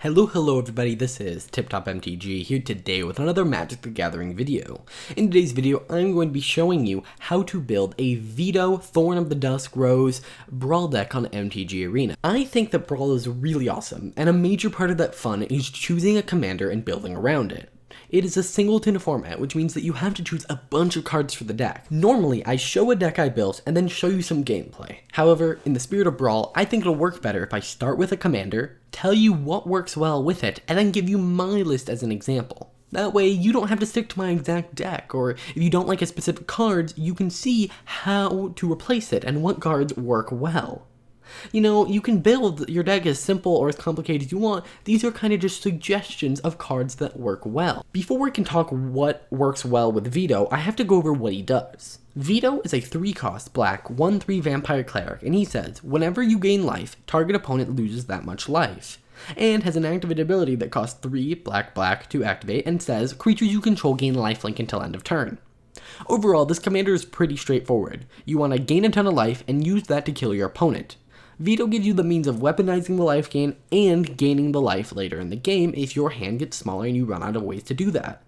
Hello everybody, this is TipTop MTG here today with another Magic the Gathering video. In today's video, I'm going to be showing you how to build a Vito Thorn of the Dusk Rose Brawl deck on MTG Arena. I think that Brawl is really awesome, and a major part of that fun is choosing a commander and building around it. It is a singleton format, which means that you have to choose a bunch of cards for the deck. Normally, I show a deck I built and then show you some gameplay. However, in the spirit of Brawl, I think it'll work better if I start with a commander, tell you what works well with it, and then give you my list as an example. That way, you don't have to stick to my exact deck, or if you don't like a specific card, you can see how to replace it and what cards work well. You know, you can build your deck as simple or as complicated as you want. These are kind of just suggestions of cards that work well. Before we can talk what works well with Veto, I have to go over what he does. Veto is a 3-cost black 1/3 vampire cleric, and he says, whenever you gain life, target opponent loses that much life. And has an activated ability that costs 3 black to activate and says, creatures you control gain lifelink until end of turn. Overall, this commander is pretty straightforward. You want to gain a ton of life and use that to kill your opponent. Veto gives you the means of weaponizing the life gain and gaining the life later in the game if your hand gets smaller and you run out of ways to do that.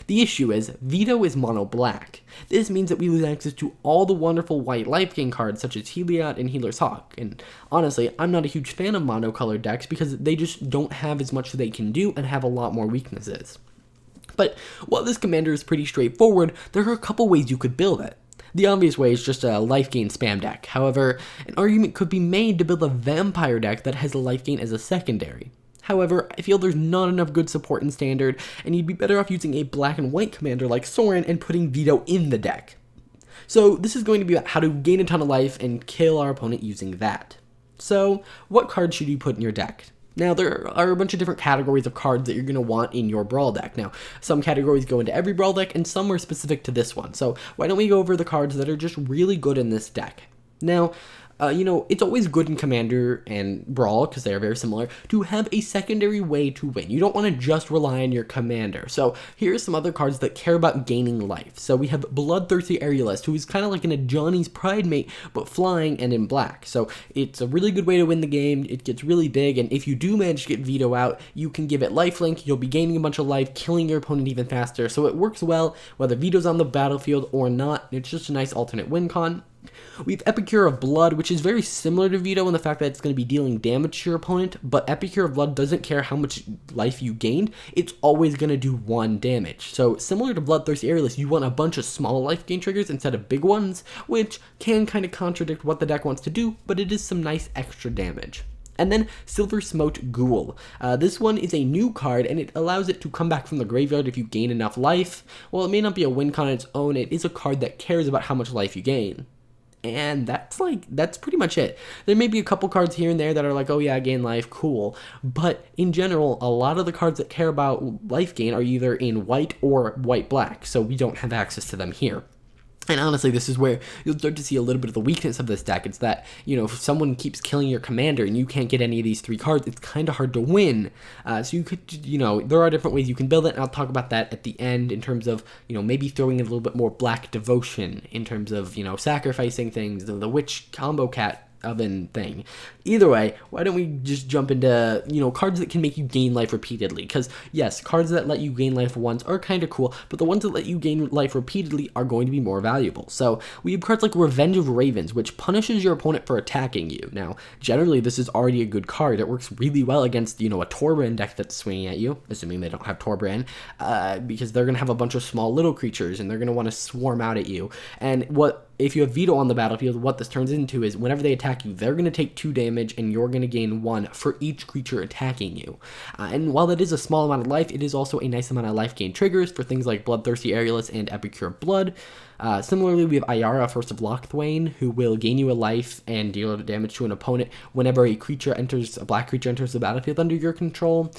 The issue is, Veto is mono black. This means that we lose access to all the wonderful white life gain cards such as Heliod and Healer's Hawk, and honestly, I'm not a huge fan of monocolored decks because they just don't have as much they can do and have a lot more weaknesses. But while this commander is pretty straightforward, there are a couple ways you could build it. The obvious way is just a life gain spam deck. However, an argument could be made to build a vampire deck that has a life gain as a secondary. However, I feel there's not enough good support in standard, and you'd be better off using a black and white commander like Sorne and putting Vito in the deck. So this is going to be about how to gain a ton of life and kill our opponent using that. So, what cards should you put in your deck? Now, there are a bunch of different categories of cards that you're going to want in your Brawl deck. Now, some categories go into every Brawl deck, and some are specific to this one. So, why don't we go over the cards that are just really good in this deck? Now, it's always good in Commander and Brawl, because they are very similar, to have a secondary way to win. You don't want to just rely on your Commander. So, here's some other cards that care about gaining life. So, we have Bloodthirsty Aerialist, who is kind of like in a Johnny's Pride mate, but flying and in black. So, it's a really good way to win the game. It gets really big, and if you do manage to get Veto out, you can give it lifelink. You'll be gaining a bunch of life, killing your opponent even faster. So, it works well, whether Veto's on the battlefield or not. It's just a nice alternate win con. We have Epicure of Blood, which is very similar to Veto in the fact that it's going to be dealing damage to your opponent, but Epicure of Blood doesn't care how much life you gained, it's always going to do 1 damage. So similar to Bloodthirsty Aerialist, you want a bunch of small life gain triggers instead of big ones, which can kind of contradict what the deck wants to do, but it is some nice extra damage. And then Silver Smoked Ghoul. This one is a new card, and it allows it to come back from the graveyard if you gain enough life. While it may not be a win con on its own, it is a card that cares about how much life you gain. And that's pretty much it. There may be a couple cards here and there that are like, oh yeah, I gain life, cool. But in general, a lot of the cards that care about life gain are either in white or white-black, so we don't have access to them here. And honestly, this is where you'll start to see a little bit of the weakness of this deck. It's that, if someone keeps killing your commander and you can't get any of these 3 cards, it's kind of hard to win. So you could, there are different ways you can build it, and I'll talk about that at the end in terms of, maybe throwing in a little bit more black devotion in terms of, sacrificing things, the witch combo cat oven thing. Either way, why don't we just jump into, cards that can make you gain life repeatedly? Because, yes, cards that let you gain life once are kind of cool, but the ones that let you gain life repeatedly are going to be more valuable. So, we have cards like Revenge of Ravens, which punishes your opponent for attacking you. Now, generally, this is already a good card. It works really well against, a Torbrand deck that's swinging at you, assuming they don't have Torbrand, because they're going to have a bunch of small little creatures, and they're going to want to swarm out at you. And if you have Veto on the battlefield, what this turns into is whenever they attack you, they're going to take 2 damage and you're going to gain 1 for each creature attacking you. And while that is a small amount of life, it is also a nice amount of life gain triggers for things like Bloodthirsty Aerialist and Epicure of Blood. Similarly, we have Ayara, First of Locthwain, who will gain you a life and deal damage to an opponent whenever a black creature enters the battlefield under your control.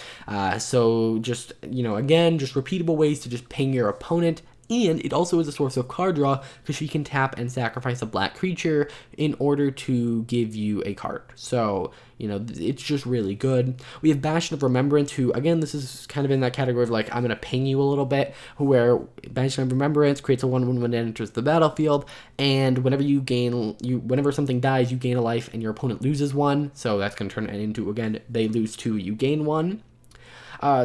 So just, again, just repeatable ways to just ping your opponent. And it also is a source of card draw because she can tap and sacrifice a black creature in order to give you a card. So, it's just really good. We have Bastion of Remembrance, who, again, this is kind of in that category of like, I'm going to ping you a little bit, where Bastion of Remembrance creates a 1/1 when it enters the battlefield, and whenever something dies, you gain a life and your opponent loses 1. So that's going to turn it into, again, they lose 2, you gain 1.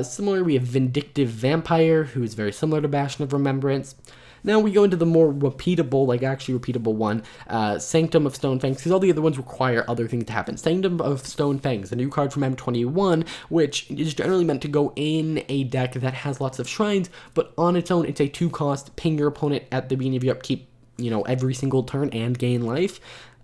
Similar, we have Vindictive Vampire, who is very similar to Bastion of Remembrance. Now we go into the more repeatable, like actually repeatable one, Sanctum of Stone Fangs, because all the other ones require other things to happen. Sanctum of Stone Fangs, a new card from M21, which is generally meant to go in a deck that has lots of shrines, but on its own, it's a 2-cost, ping your opponent at the beginning of your upkeep, every single turn and gain life.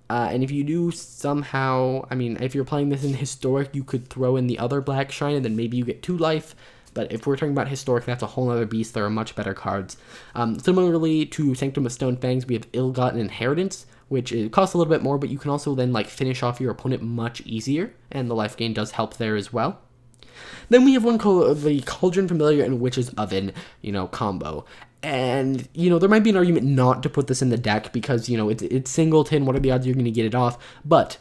And if you do somehow, if you're playing this in Historic, you could throw in the other black shrine, and then maybe you get 2 life. But if we're talking about Historic, that's a whole other beast. There are much better cards. Similarly to Sanctum of Stone Fangs, we have Ill-Gotten Inheritance, which costs a little bit more, but you can also then finish off your opponent much easier, and the life gain does help there as well. Then we have one called the Cauldron Familiar and Witch's Oven, combo. And, there might be an argument not to put this in the deck because, it's singleton. What are the odds you're going to get it off? But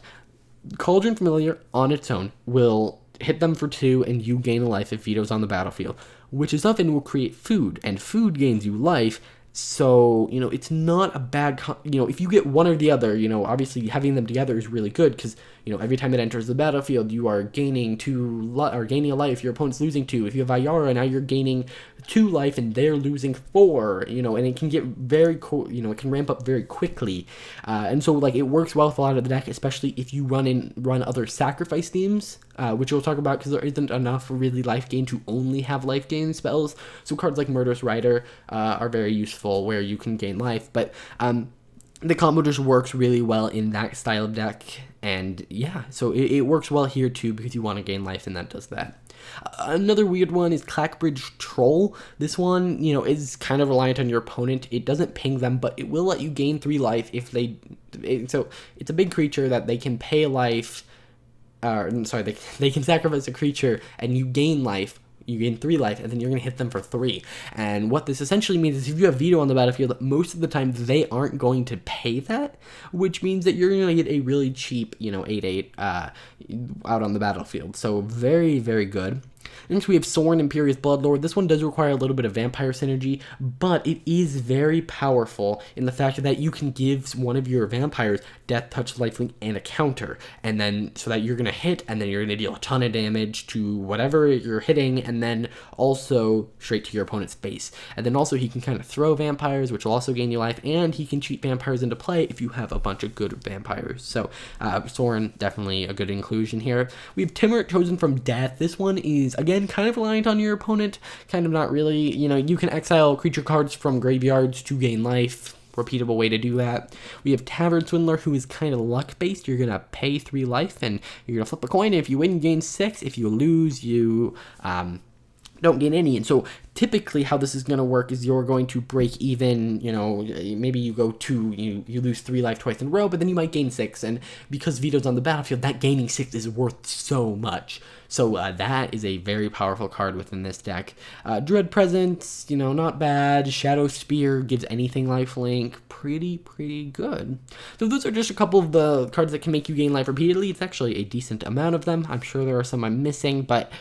Cauldron Familiar on its own will hit them for 2, and you gain a life if Vito's on the battlefield. Witch's Oven will create food, and food gains you life. So, it's not a bad, if you get one or the other, obviously having them together is really good because, every time it enters the battlefield, you are gaining gaining a life. Your opponent's losing 2. If you have Ayara, now you're gaining 2 life and they're losing 4, and it can get very cool, it can ramp up very quickly. And so, it works well with a lot of the deck, especially if you run other sacrifice themes, which we'll talk about because there isn't enough really life gain to only have life gain spells. So cards like Murderous Rider are very useful where you can gain life, but the combo just works really well in that style of deck, and yeah, so it works well here too because you want to gain life, and that does that. Another weird one is Clackbridge Troll. This one, is kind of reliant on your opponent. It doesn't ping them, but it will let you gain 3 life if so it's a big creature that they can pay life, they can sacrifice a creature and you gain life. You gain 3 life, and then you're going to hit them for 3. And what this essentially means is if you have Veto on the battlefield, most of the time they aren't going to pay that, which means that you're going to get a really cheap, 8/8 out on the battlefield. So very, very good. Next we have Sorne, Imperious Bloodlord. This one does require a little bit of vampire synergy, but it is very powerful in the fact that you can give one of your vampires Death Touch, Lifelink, and a counter, and then so that you're going to hit, and then you're going to deal a ton of damage to whatever you're hitting, and then also straight to your opponent's base. And then also he can kind of throw vampires, which will also gain you life, and he can cheat vampires into play if you have a bunch of good vampires. So Sorne, definitely a good inclusion here. We have Timur, Chosen from Death. This one is, again, kind of reliant on your opponent, kind of not really. You can exile creature cards from graveyards to gain life. Repeatable way to do that. We have Tavern Swindler, who is kind of luck based. You're gonna pay 3 life and you're gonna flip a coin. If you win, you gain 6. If you lose, you don't gain any. And so typically how this is going to work is you're going to break even, maybe you go 2, you lose 3 life twice in a row, but then you might gain 6. And because Vito's on the battlefield, that gaining 6 is worth so much. So that is a very powerful card within this deck. Dread Presence, not bad. Shadow Spear gives anything lifelink. Pretty good. So those are just a couple of the cards that can make you gain life repeatedly. It's actually a decent amount of them. I'm sure there are some I'm missing, but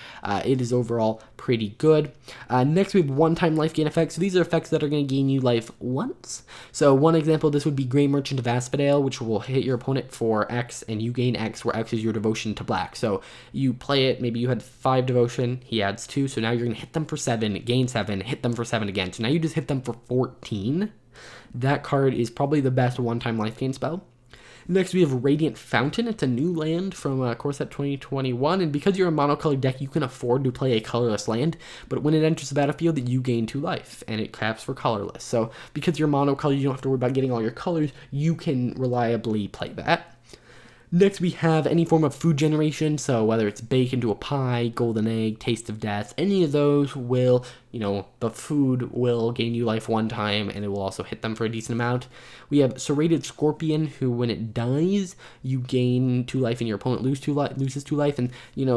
it is overall pretty good. Next we have one-time life gain effects. So these are effects that are going to gain you life once. So one example of this would be Grey Merchant of Asphodel, which will hit your opponent for X and you gain X, where X is your devotion to black. So you play it, maybe you had 5 devotion, he adds 2, so now you're going to hit them for 7, gain 7, hit them for 7 again. So now you just hit them for 14. That card is probably the best one-time life gain spell. Next, we have Radiant Fountain. It's a new land from Core Set 2021, and because you're a monocolored deck, you can afford to play a colorless land, but when it enters the battlefield, you gain 2 life, and it caps for colorless. So because you're monocolored, you don't have to worry about getting all your colors. You can reliably play that. Next, we have any form of food generation, so whether it's bake into a pie, golden egg, taste of death, any of those will, the food will gain you life 1 time, and it will also hit them for a decent amount. We have Serrated Scorpion, who when it dies, you gain 2 life and your opponent loses 2 life, and,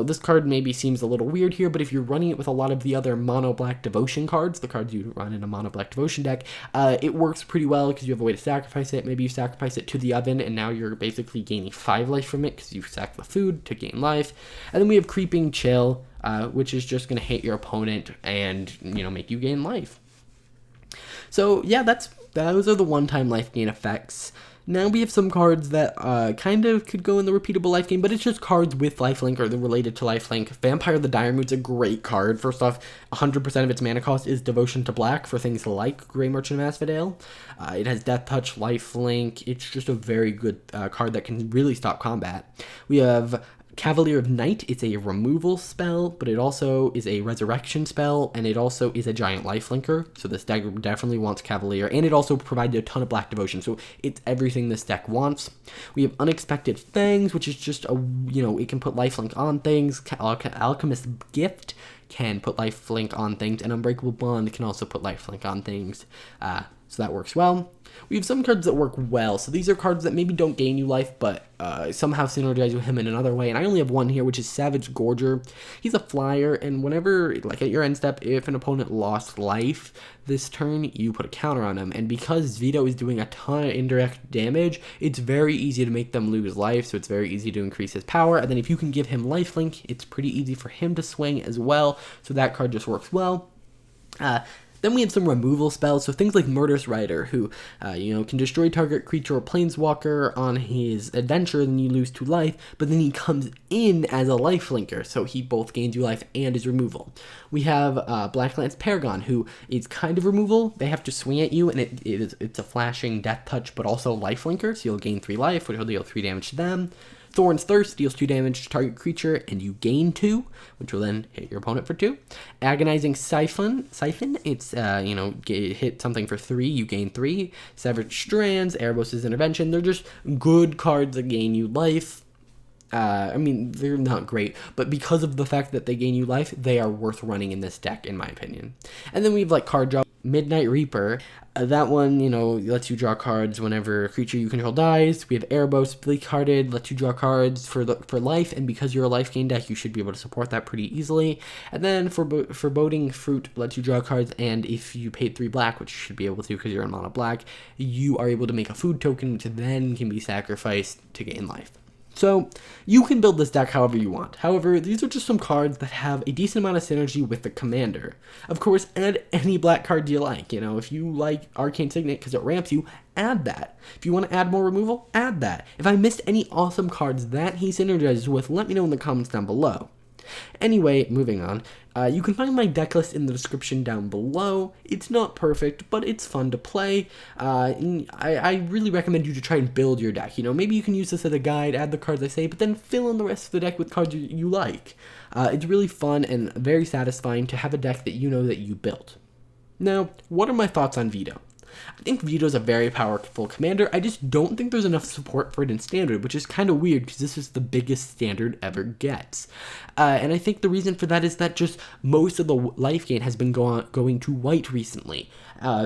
this card maybe seems a little weird here, but if you're running it with a lot of the other mono-black devotion cards, the cards you run in a mono-black devotion deck, it works pretty well because you have a way to sacrifice it. Maybe you sacrifice it to the oven, and now you're basically gaining 5 life from it because you sack the food to gain life. And then we have Creeping Chill, which is just going to hit your opponent and make you gain life. So yeah, those are the one-time life gain effects. Now we have some cards that kind of could go in the repeatable life gain, but it's just cards with lifelink or they're related to lifelink. Vampire the Dire Moon's a great card. First off, 100% of its mana cost is Devotion to Black for things like Grey Merchant of Asphodel. It has Death Touch, lifelink. It's just a very good card that can really stop combat. We have Cavalier of Night. It's a removal spell, but it also is a resurrection spell, and it also is a giant lifelinker, so this deck definitely wants Cavalier, and it also provides a ton of black devotion, so it's everything this deck wants. We have Unexpected Fangs, which is just a, it can put lifelink on things. Alchemist's Gift can put lifelink on things, and Unbreakable Bond can also put lifelink on things, so that works well. We have some cards that work well, so these are cards that maybe don't gain you life, but somehow synergize with him in another way, and I only have one here, which is Savage Gorger. He's a flyer, and whenever, like at your end step, if an opponent lost life this turn, you put a counter on him, and because Vito is doing a ton of indirect damage, it's very easy to make them lose life, so it's very easy to increase his power, and then if you can give him lifelink, it's pretty easy for him to swing as well, so that card just works well. Then we have some removal spells, so things like Murderous Rider, who, can destroy target creature or planeswalker on his adventure, and you lose 2 life, but then he comes in as a lifelinker, so he both gains you life and is removal. We have Blacklance Paragon, who is kind of removal. They have to swing at you, and it's a flashing Death Touch, but also lifelinker, so you'll gain 3 life, which will deal 3 damage to them. Thorn's Thirst deals 2 damage to target creature, and you gain 2, which will then hit your opponent for 2. Agonizing Siphon, it's, hit something for 3, you gain 3. Severed Strands, Erebos' Intervention, they're just good cards that gain you life. They're not great, but because of the fact that they gain you life, they are worth running in this deck, in my opinion. And then we have, card draw. Midnight Reaper, that one, lets you draw cards whenever a creature you control dies. We have Erebos, Bleak Hearted, lets you draw cards for life, and because you're a life gain deck, you should be able to support that pretty easily. And then Foreboding Fruit lets you draw cards, and if you paid 3 black, which you should be able to because you're in mono black, you are able to make a food token, which then can be sacrificed to gain life. So, you can build this deck however you want. However, these are just some cards that have a decent amount of synergy with the commander. Of course, add any black card you like. If you like Arcane Signet because it ramps you, add that. If you want to add more removal, add that. If I missed any awesome cards that he synergizes with, let me know in the comments down below. Anyway, moving on, you can find my deck list in the description down below. It's not perfect, but it's fun to play. I really recommend you to try and build your deck. Maybe you can use this as a guide, add the cards I say, but then fill in the rest of the deck with cards you like. It's really fun and very satisfying to have a deck that you know that you built. Now, what are my thoughts on Veto? I think Vito's a very powerful commander. I just don't think there's enough support for it in Standard, which is kind of weird because this is the biggest Standard ever gets. And I think the reason for that is that just most of the life gain has been going to white recently.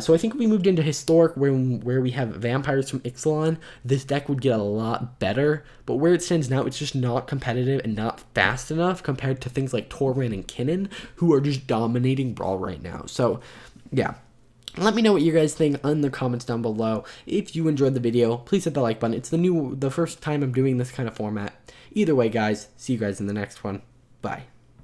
So I think if we moved into Historic, where we have vampires from Ixalan, this deck would get a lot better. But where it stands now, it's just not competitive and not fast enough compared to things like Torran and Kinnan, who are just dominating Brawl right now. So, yeah. Let me know what you guys think in the comments down below. If you enjoyed the video, please hit the like button. It's the first time I'm doing this kind of format. Either way, guys, see you guys in the next one. Bye.